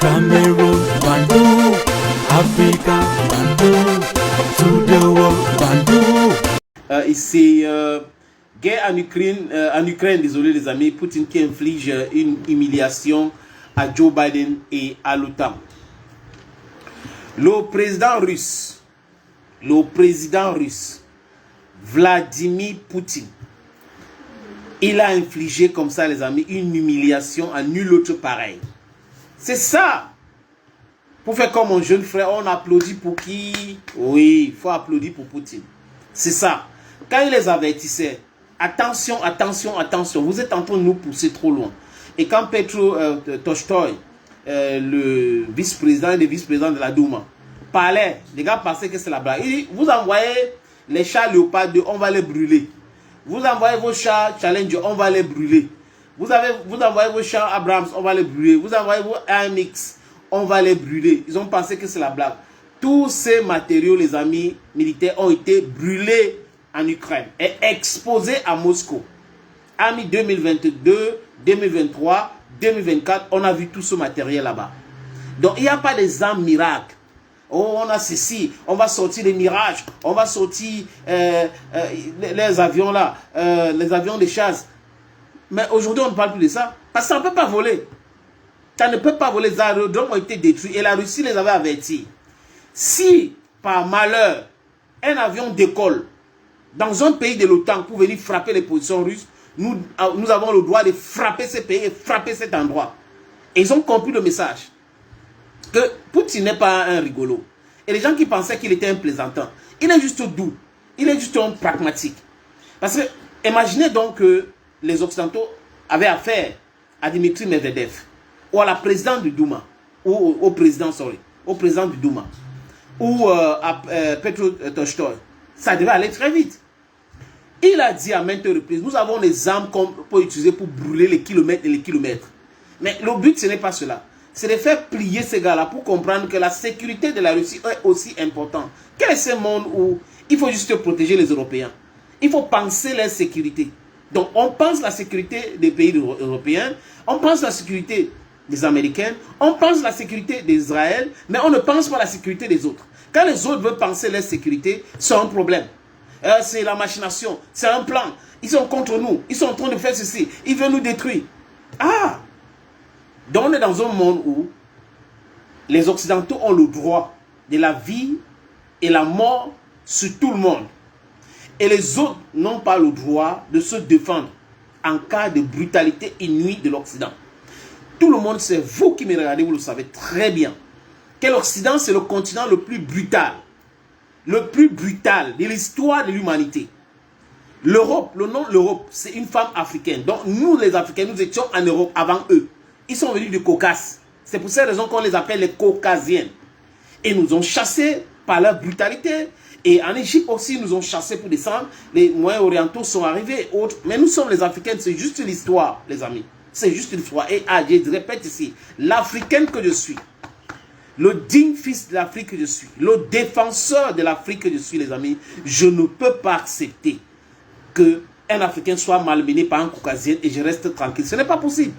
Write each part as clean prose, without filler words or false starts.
Cameroon, Bandung, Africa, Bandung, to the world, Bandung. Ici, guerre en Ukraine, désolé les amis, Poutine qui inflige une humiliation à Joe Biden et à l'OTAN. Le président russe, Vladimir Poutine, il a infligé comme ça les amis une humiliation à nul autre pareil. C'est ça. Pour faire comme mon jeune frère, on applaudit pour qui? Oui, il faut applaudir pour Poutine. C'est ça. Quand il les avertissait, attention, attention, attention, vous êtes en train de nous pousser trop loin. Et quand Petro Tolstoy, le vice-président et le vice-président de la Douma, parlait, les gars pensaient que c'est la blague. Il dit, vous envoyez les chats Léopard 2, on va les brûler. Vous envoyez vos chats Challenger, on va les brûler. Vous envoyez vos chats Abrams, on va les brûler. Vous envoyez vos AMX, on va les brûler. Ils ont pensé que c'est la blague. Tous ces matériaux, les amis militaires, ont été brûlés en Ukraine et exposés à Moscou. Amis 2022, 2023, 2024, on a vu tout ce matériel là-bas. Donc il n'y a pas des armes miracles. Oh, on a ceci, on va sortir les mirages, on va sortir les avions là, les avions de chasse. Mais aujourd'hui, on ne parle plus de ça. Parce que ça ne peut pas voler. Ça ne peut pas voler. Les aérodromes ont été détruits et la Russie les avait avertis. Si, par malheur, un avion décolle dans un pays de l'OTAN pour venir frapper les positions russes, nous avons le droit de frapper ces pays et frapper cet endroit. Et ils ont compris le message. Que Poutine n'est pas un rigolo. Et les gens qui pensaient qu'il était un plaisantin, il est juste doux. Il est juste un pragmatique. Parce que, imaginez donc que les Occidentaux avaient affaire à Dimitri Medvedev ou à la présidente du Douma, ou au président du Douma, ou à Petro Tolstoy. Ça devait aller très vite. Il a dit à maintes reprises, nous avons les armes qu'on peut utiliser pour brûler les kilomètres et les kilomètres. Mais le but, ce n'est pas cela. C'est de faire plier ces gars-là pour comprendre que la sécurité de la Russie est aussi importante. Quel est ce monde où il faut juste protéger les Européens? Il faut penser leur sécurité. Donc on pense la sécurité des pays européens, on pense la sécurité des Américains, on pense la sécurité d'Israël, mais on ne pense pas la sécurité des autres. Quand les autres veulent penser leur sécurité, c'est un problème. C'est la machination, c'est un plan. Ils sont contre nous, ils sont en train de faire ceci, ils veulent nous détruire. Ah! Donc on est dans un monde où les Occidentaux ont le droit de la vie et la mort sur tout le monde. Et les autres n'ont pas le droit de se défendre en cas de brutalité inouïe de l'Occident. Tout le monde sait, vous qui me regardez, vous le savez très bien, que l'Occident c'est le continent le plus brutal de l'histoire de l'humanité. L'Europe, le nom l'Europe, c'est une femme africaine. Donc nous les Africains, nous étions en Europe avant eux. Ils sont venus du Caucase. C'est pour cette raison qu'on les appelle les Caucasiens. Et nous ont chassés par leur brutalité. Et en Égypte aussi, ils nous ont chassés pour descendre. Les moyens orientaux sont arrivés. Autres. Mais nous sommes les Africains. C'est juste l'histoire, les amis. C'est juste l'histoire. Et je répète ici, l'Africaine que je suis, le digne fils de l'Afrique que je suis, le défenseur de l'Afrique que je suis, les amis, je ne peux pas accepter qu'un Africain soit malmené par un Caucasien et je reste tranquille. Ce n'est pas possible.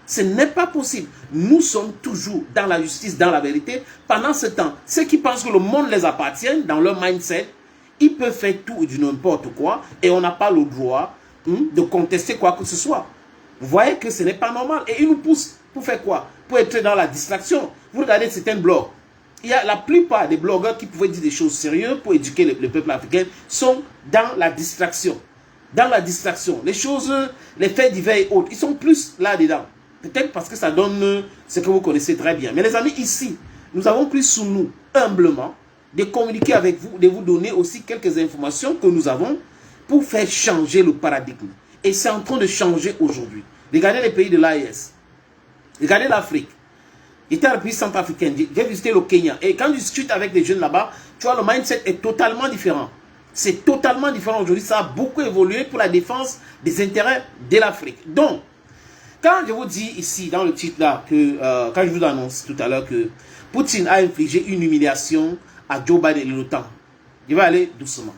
Ce n'est pas possible. Nous sommes toujours dans la justice, dans la vérité. Pendant ce temps, ceux qui pensent que le monde les appartient, dans leur mindset, ils peuvent faire tout et du n'importe quoi et on n'a pas le droit de contester quoi que ce soit. Vous voyez que ce n'est pas normal. Et ils nous poussent pour faire quoi? Pour être dans la distraction. Vous regardez certains blogs. Il y a la plupart des blogueurs qui pouvaient dire des choses sérieuses pour éduquer le peuple africain sont dans la distraction. Dans la distraction. Les choses, les faits divers et autres, ils sont plus là-dedans. Peut-être parce que ça donne ce que vous connaissez très bien. Mais les amis, ici, nous avons pris sous nous, humblement, de communiquer avec vous, de vous donner aussi quelques informations que nous avons pour faire changer le paradigme. Et c'est en train de changer aujourd'hui. Regardez les pays de l'AES. Regardez l'Afrique. J'étais à la République centrafricaine. J'ai visité le Kenya. Et quand je discute avec des jeunes là-bas, tu vois, le mindset est totalement différent. C'est totalement différent aujourd'hui. Ça a beaucoup évolué pour la défense des intérêts de l'Afrique. Donc, quand je vous dis ici, dans le titre là, que quand je vous annonce tout à l'heure que Poutine a infligé une humiliation à Joe Biden et l'OTAN, je vais aller doucement.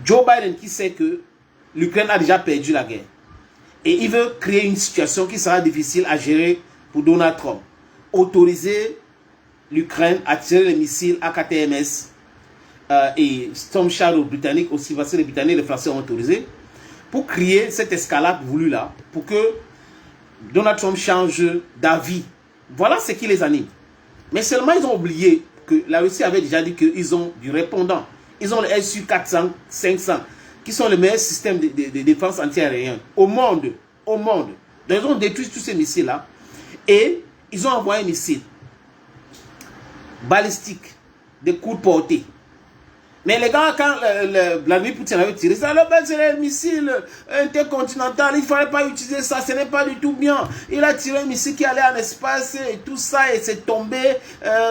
Joe Biden qui sait que l'Ukraine a déjà perdu la guerre. Et il veut créer une situation qui sera difficile à gérer pour Donald Trump. autorisé l'Ukraine à tirer les missiles AKTMS et Storm Shadow britannique aussi, parce que les Britanniques et les Français ont autorisé, pour créer cette escalade voulue là, pour que Donald Trump change d'avis. Voilà ce qui les anime. Mais seulement ils ont oublié que la Russie avait déjà dit qu'ils ont du répondant. Ils ont les Su-400, 500, qui sont les meilleurs systèmes de défense antiaérienne au monde. Au monde. Donc ils ont détruit tous ces missiles-là. Et ils ont envoyé un missile balistique, des coups de portée. Mais les gars, quand Vladimir Poutine avait tiré ça, c'est le missile intercontinental, il ne fallait pas utiliser ça, ce n'est pas du tout bien. Il a tiré un missile qui allait en espace et tout ça, et c'est tombé.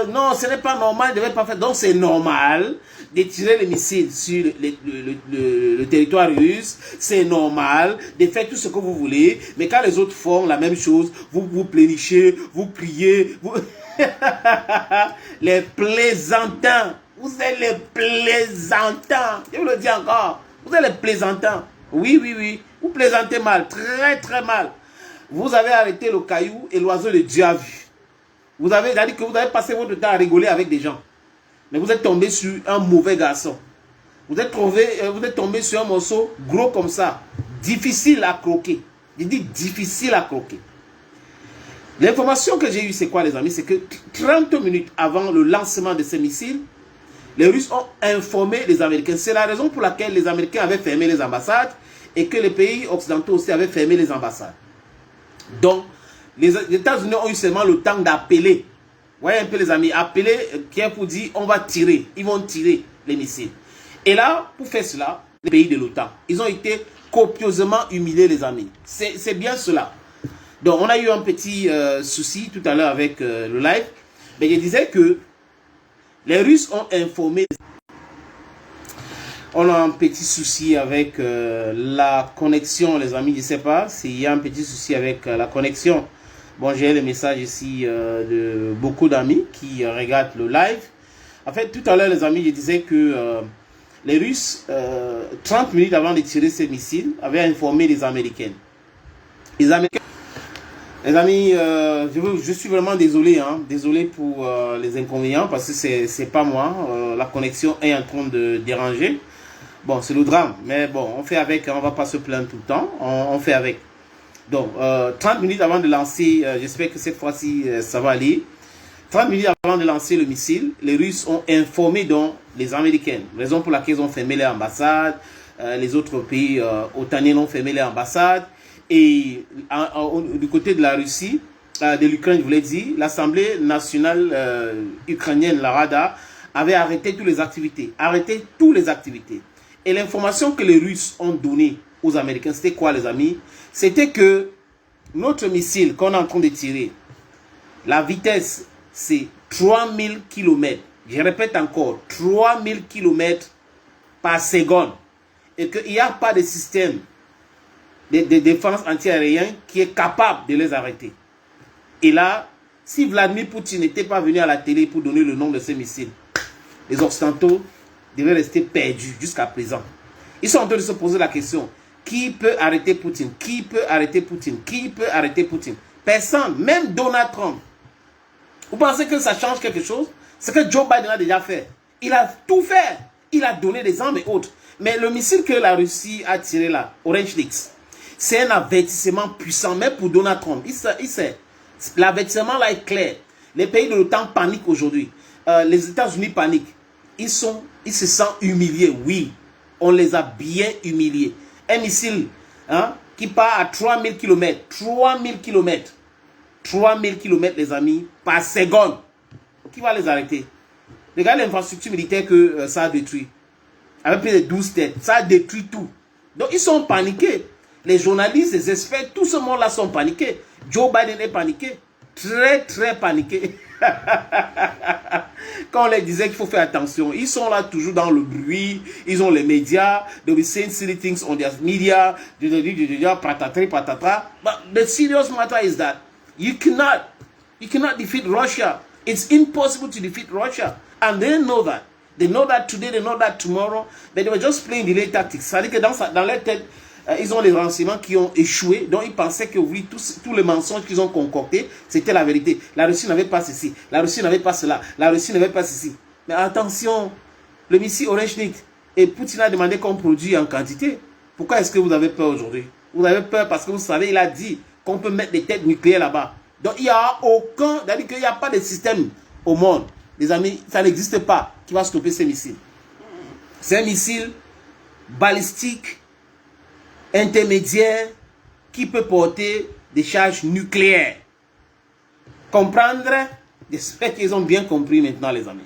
Non, ce n'est pas normal, il ne devait pas faire. Donc c'est normal de tirer les missiles sur le territoire russe, c'est normal de faire tout ce que vous voulez, mais quand les autres font la même chose, vous vous plénichez, vous criez, vous... les plaisantins. Vous êtes les plaisantins. Je vous le dis encore. Vous êtes les plaisantins. Oui, oui, oui. Vous plaisantez mal. Très, très mal. Vous avez arrêté le caillou et l'oiseau de Dieu a vu. Vous avez dit que vous avez passé votre temps à rigoler avec des gens. Mais vous êtes tombé sur un mauvais garçon. Vous êtes tombé sur un morceau gros comme ça. Difficile à croquer. Je dis difficile à croquer. L'information que j'ai eue, c'est quoi les amis? C'est que 30 minutes avant le lancement de ces missiles, les Russes ont informé les Américains. C'est la raison pour laquelle les Américains avaient fermé les ambassades et que les pays occidentaux aussi avaient fermé les ambassades. Donc, les États-Unis ont eu seulement le temps d'appeler. Vous voyez un peu les amis, appeler Kiev pour dire on va tirer. Ils vont tirer les missiles. Et là, pour faire cela, les pays de l'OTAN, ils ont été copieusement humiliés les amis. C'est bien cela. Donc, on a eu un petit souci tout à l'heure avec le live. Mais je disais que les Russes ont informé. On a un petit souci avec la connexion, les amis. Je ne sais pas s'il y a un petit souci avec la connexion. Bon, j'ai le message ici de beaucoup d'amis qui regardent le live. En fait, tout à l'heure, les amis, je disais que les Russes, 30 minutes avant de tirer ces missiles, avaient informé les Américains. Les Américains. Les amis, je suis vraiment désolé, hein, désolé pour les inconvénients parce que c'est pas moi, la connexion est en train de déranger. Bon, c'est le drame, mais bon, on fait avec, on va pas se plaindre tout le temps, on fait avec. Donc, 30 minutes avant de lancer, j'espère que cette fois-ci ça va aller. 30 minutes avant de lancer le missile, les Russes ont informé donc les Américains, raison pour laquelle ils ont fermé les ambassades, les autres pays otaniens ont fermé les ambassades. Et du côté de la Russie, de l'Ukraine, je voulais dire, l'Assemblée nationale ukrainienne, la Rada, avait arrêté toutes les activités. Arrêté toutes les activités. Et l'information que les Russes ont donnée aux Américains, c'était quoi les amis? C'était que notre missile qu'on est en train de tirer, la vitesse, c'est 3000 km. Je répète encore, 3000 km par seconde. Et qu'il n'y a pas de système de défense antiaérienne qui est capable de les arrêter. Et là, si Vladimir Poutine n'était pas venu à la télé pour donner le nom de ces missiles, les Occidentaux devaient rester perdus jusqu'à présent. Ils sont en train de se poser la question, qui peut arrêter Poutine? Qui peut arrêter Poutine? Qui peut arrêter Poutine? Personne, même Donald Trump. Vous pensez que ça change quelque chose? C'est ce que Joe Biden a déjà fait. Il a tout fait. Il a donné des armes et autres. Mais le missile que la Russie a tiré là, Orange X, c'est un avertissement puissant, même pour Donald Trump. Il sait. L'avertissement là est clair. Les pays de l'OTAN paniquent aujourd'hui. Les États-Unis paniquent. Ils se sentent humiliés. Oui, on les a bien humiliés. Un missile qui part à 3000 km. 3000 km. 3000 km, les amis, par seconde. Qui va les arrêter? Regardez l'infrastructure militaire que ça a détruit. Avec plus de 12 têtes. Ça a détruit tout. Donc, ils sont paniqués. Les journalistes, les experts, tout ce monde-là sont paniqués. Joe Biden est paniqué. Très, très paniqué. Quand on leur disait qu'il faut faire attention, ils sont là toujours dans le bruit. Ils ont les médias. They'll be saying silly things on their media. Patatata. But the serious matter is that you cannot defeat Russia. It's impossible to defeat Russia. And they know that. They know that today, they know that tomorrow. But they were just playing delay tactics. C'est-à-dire que dans leur tête, ils ont les renseignements qui ont échoué. Donc, ils pensaient que oui, tous les mensonges qu'ils ont concoctés, c'était la vérité. La Russie n'avait pas ceci. La Russie n'avait pas cela. La Russie n'avait pas ceci. Mais attention, le missile Oreshnik, et Poutine a demandé qu'on produise en quantité. Pourquoi est-ce que vous avez peur aujourd'hui? Vous avez peur parce que vous savez, il a dit qu'on peut mettre des têtes nucléaires là-bas. Donc, il n'y a aucun... C'est-à-dire qu'il n'y a pas de système au monde. Les amis, ça n'existe pas qui va stopper ces missiles. C'est un missile balistique intermédiaire qui peut porter des charges nucléaires. Comprendre? J'espère qu'ils ont bien compris maintenant, les amis.